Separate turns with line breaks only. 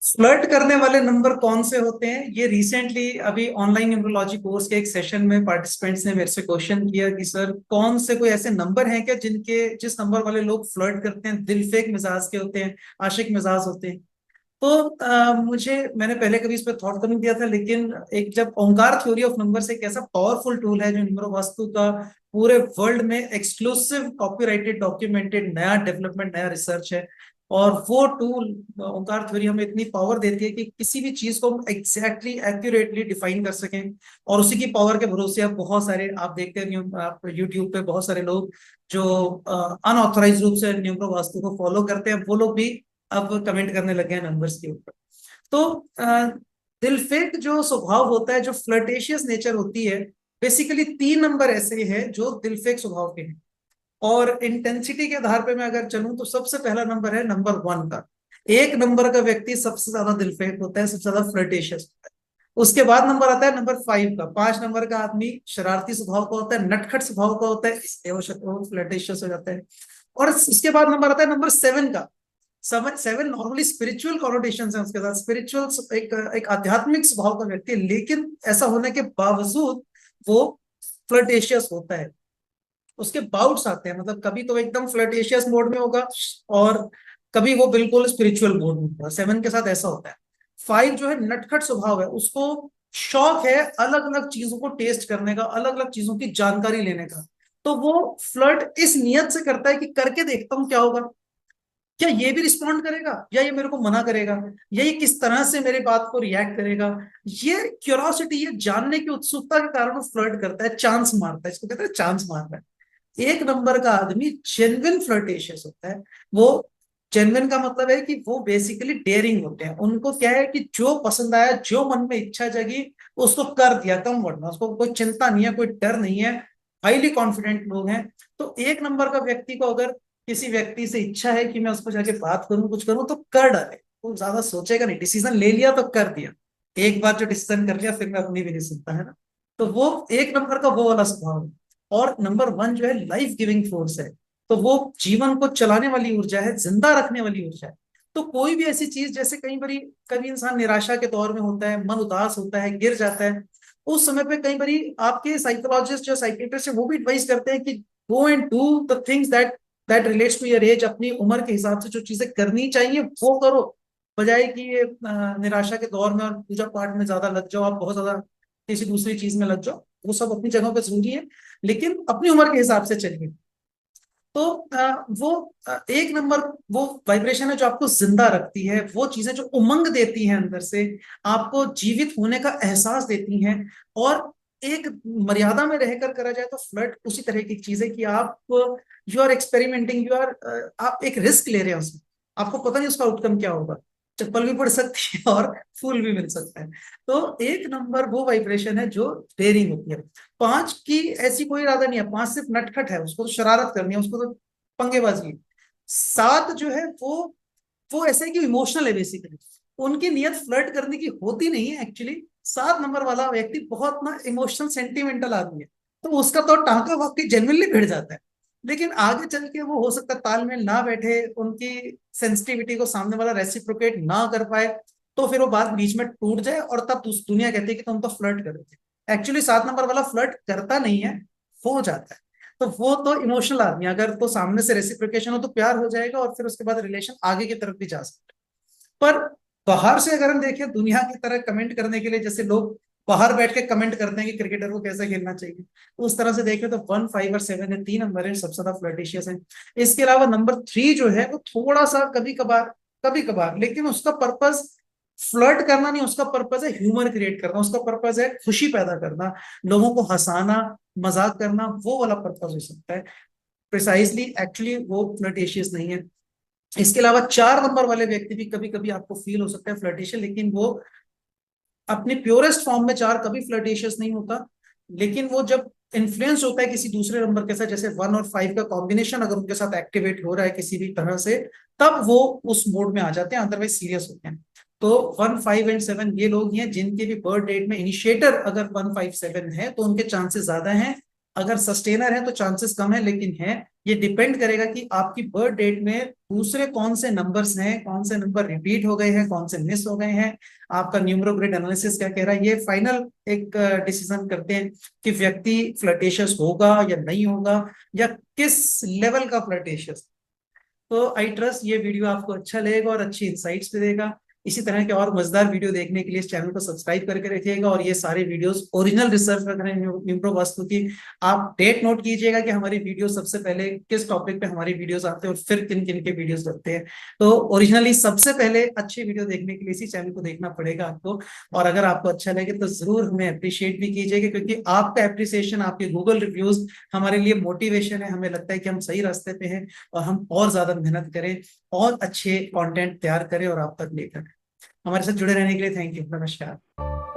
Flirt करने वाले number कौन से होते हैं? ये रिसेंटली अभी ऑनलाइन न्यूमरोलॉजी कोर्स के एक सेशन में पार्टिसिपेंट्स ने मेरे से क्वेश्चन किया कि सर कौन से कोई ऐसे नंबर हैं क्या जिनके जिस नंबर वाले लोग फ्लर्ट करते हैं, दिल फेक मिजाज के होते हैं, आशिक मिजाज होते हैं। तो मुझे मैंने पहले कभी इस पर थॉट तो नहीं दिया था, लेकिन एक जब ओंकार थ्योरी ऑफ नंबर्स एक ऐसा पावरफुल टूल है जो न्यूमरो वास्तु का पूरे वर्ल्ड में एक्सक्लूसिव कॉपीराइटेड डॉक्यूमेंटेड नया डेवलपमेंट नया रिसर्च है। और वो टूल ओंकार थ्योरी हमें इतनी पावर देती है कि किसी भी चीज को हम एग्जैक्टली एक्यूरेटली डिफाइन कर सकें। और उसी की पावर के भरोसे आप बहुत सारे आप देखते हैं आप यूट्यूब पे बहुत सारे लोग जो अनऑथराइज रूप से न्यूमरो वास्तु को फॉलो करते हैं, वो लोग भी अब कमेंट करने लगे हैं नंबर्स के ऊपर। तो दिलफेक जो स्वभाव होता है, जो फ्लर्टेशियस नेचर होती है, बेसिकली तीन नंबर ऐसे हैं जो दिलफेक स्वभाव के हैं। और इंटेंसिटी के आधार पे मैं अगर चलूं तो सबसे पहला नंबर है नंबर 1 का। एक नंबर का व्यक्ति सबसे ज्यादा दिलफेक होता है, सबसे ज्यादा फ्लर्टेशियस होता है। उसके बाद नंबर आता है नंबर 5 का। 5 नंबर का आदमी शरारती स्वभाव का होता है, नटखट स्वभाव का होता है, इसलिए वो फ्लर्टेशियस हो जाता है। और उसके बाद नंबर आता है नंबर 7 का। 7 नॉर्मली स्पिरिचुअल कॉनोटेशन है उसके साथ, स्पिरिचुअल एक आध्यात्मिक स्वभाव का व्यक्ति है, लेकिन ऐसा होने के बावजूद वो फ्लर्टेशियस होता है। उसके बाउट्स आते हैं, मतलब कभी तो एकदम फ्लर्टेशियस मोड में होगा और कभी वो बिल्कुल स्पिरिचुअल मोड में होगा। 7 के साथ ऐसा होता है। 5 जो है नटखट स्वभाव है, उसको शौक है अलग अलग चीजों को टेस्ट करने का, अलग अलग चीजों की जानकारी लेने का। तो वो फ्लर्ट इस नियत से करता है कि करके देखता हूं क्या होगा, क्या ये भी रिस्पॉन्ड करेगा या ये मेरे को मना करेगा, या ये किस तरह से मेरे बात को रिएक्ट करेगा। ये क्यूरोसिटी, ये जानने की उत्सुकता के कारण वो फ्लर्ट करता है, चांस मारता है, इसको कहते हैं चांस मारना है। एक नंबर का आदमी जेन्युइन फ्लर्टेशियस होता है। वो जेन्युइन का मतलब है कि वो बेसिकली डेयरिंग होते हैं। उनको क्या है कि जो पसंद आया, जो मन में इच्छा जगी, उसको कर दिया, कम वरना उसको कोई चिंता नहीं है, कोई डर नहीं है। हाईली कॉन्फिडेंट लोग हैं। तो एक नंबर का व्यक्ति को अगर किसी व्यक्ति से इच्छा है कि मैं उसको जाके बात करूं, कुछ करूं, तो कर डाले। वो ज्यादा सोचेगा नहीं, डिसीजन ले लिया तो कर दिया। एक बार जो डिसीजन कर लिया फिर मैं अपनी भी नहीं सुनता, है ना। तो वो एक नंबर का वो वाला स्वभाव है। और नंबर 1 जो है लाइफ गिविंग फोर्स है। तो वो जीवन को चलाने वाली ऊर्जा है, जिंदा रखने वाली ऊर्जा है। तो कोई भी ऐसी चीज, जैसे कई बारी कभी इंसान निराशा के दौर में होता है, मन उदास होता है, गिर जाता है, उस समय पे कई बारी आपके साइकोलॉजिस्ट जो साइकेट्रिस्ट है वो भी एडवाइस करते हैं कि go and do the things that relates to your age. अपनी उम्र के हिसाब से जो चीजें करनी चाहिए वो करो, बजाय कि ये निराशा के दौर में और पूजा पाठ में ज्यादा लग जाओ, आप बहुत ज्यादा किसी दूसरी चीज में लग जाओ। वो सब अपनी जगह पे जरूरी है, लेकिन अपनी उम्र के हिसाब से चलिए। तो वो एक नंबर वो वाइब्रेशन है जो आपको जिंदा रखती है, वो चीजें जो उमंग देती हैं अंदर से, आपको जीवित होने का एहसास देती हैं। और एक मर्यादा में रहकर करा जाए तो फ्लर्ट उसी तरह की चीज है कि आप यू आर एक्सपेरिमेंटिंग, आप एक रिस्क ले रहे हैं उसमें। आपको पता नहीं उसका आउटकम क्या होगा, चप्पल भी पड़ सकती है और फूल भी मिल सकता है। तो एक नंबर वो वाइब्रेशन है जो डेयरिंग होती है। 5 की ऐसी कोई इरादा नहीं है, 5 सिर्फ नटखट है, उसको तो शरारत करनी है, उसको तो पंगेबाजी है। 7 जो है वो ऐसा है कि इमोशनल है बेसिकली। उनकी नियत फ्लर्ट करने की होती नहीं है एक्चुअली। 7 नंबर वाला व्यक्ति बहुत ना इमोशनल सेंटिमेंटल आदमी है, तो उसका तो टांका वाकई जेन्युइनली भिड़ जाता है। लेकिन आगे चल के वो हो सकता है तालमेल ना बैठे, उनकी सेंसिटिविटी को सामने वाला रेसिप्रोकेट ना कर पाए, तो फिर वो बात बीच में टूट जाए और तब दुनिया कहती है कि तुम तो फ्लर्ट कर रहे थे। एक्चुअली 7 नंबर वाला फ्लर्ट करता नहीं है, हो जाता है। तो वो तो इमोशनल आदमी, अगर तो सामने से रेसिप्रोकेशन हो तो प्यार हो जाएगा और फिर उसके बाद रिलेशन आगे की तरफ भी जा सकता है। पर बाहर से अगर हम देखें दुनिया की तरह कमेंट करने के लिए, जैसे लोग बाहर बैठ के कमेंट करते हैं कि क्रिकेटर को कैसे खेलना चाहिए, तो उस तरह से देखें तो 1, 5 और 7 है, 3 नंबर है सबसे ज्यादा फ्लर्टिशियस है। इसके अलावा नंबर 3 जो है वो थोड़ा सा कभी कभार, लेकिन उसका पर्पस फ्लर्ट करना नहीं, उसका पर्पस है ह्यूमर क्रिएट करना, उसका पर्पस है खुशी पैदा करना, लोगों को हंसाना, मजाक करना, वो वाला पर्पस हो सकता है। प्रिसाइजली एक्चुअली वो फ्लर्टेशियस नहीं है। इसके अलावा 4 नंबर वाले व्यक्ति भी कभी कभी आपको फील हो सकता है फ्लर्टेशियस, लेकिन वो अपने प्योरेस्ट फॉर्म में 4 कभी फ्लर्टेशियस नहीं होता। लेकिन वो जब इन्फ्लुएंस होता है किसी दूसरे नंबर के साथ, जैसे 1 और 5 का कॉम्बिनेशन अगर उनके साथ एक्टिवेट हो रहा है किसी भी तरह से, तब वो उस मोड में आ जाते हैं, अदरवाइज सीरियस होते हैं। तो 1, 5 एंड 7 ये लोग हैं जिनके भी बर्थ डेट में इनिशिएटर अगर 1, 5, 7 है तो उनके चांसेस ज्यादा हैं। अगर सस्टेनर है तो चांसेस कम है, लेकिन है। ये डिपेंड करेगा कि आपकी बर्थ डेट में दूसरे कौन से नंबर्स हैं, कौन से नंबर रिपीट हो गए हैं, कौन से मिस हो गए हैं, आपका न्यूमरोग्रिड एनालिसिस क्या कह रहा है। ये फाइनल एक डिसीजन करते हैं कि व्यक्ति फ्लर्टेशियस होगा या नहीं होगा, या किस लेवल का फ्लर्टेशियस। तो आई ट्रस्ट ये वीडियो आपको अच्छा लगेगा और अच्छी इंसाइट्स भी देगा। इसी तरह के और मजेदार वीडियो देखने के लिए इस चैनल को सब्सक्राइब करके रखिएगा, और ये सारे वीडियोस ओरिजिनल रिसर्च रख रहे हैं न्यूम्रो वास्तु की। आप डेट नोट कीजिएगा कि हमारी वीडियो सबसे पहले किस टॉपिक पे हमारी वीडियोस आते हैं और फिर किन किन के वीडियोस लगते हैं। तो ओरिजिनली सबसे पहले अच्छे वीडियो देखने के लिए इसी चैनल को देखना पड़ेगा आपको। और अगर आपको अच्छा लगे तो जरूर हमें अप्रिशिएट भी कीजिएगा, क्योंकि आपका अप्रिसिएशन, आपके गूगल रिव्यूज हमारे लिए मोटिवेशन है। हमें लगता है कि हम सही रास्ते पे हैं और हम और ज्यादा मेहनत करें और अच्छे कंटेंट तैयार करें और आप तक लेकर। हमारे साथ जुड़े रहने के लिए थैंक यू। नमस्कार।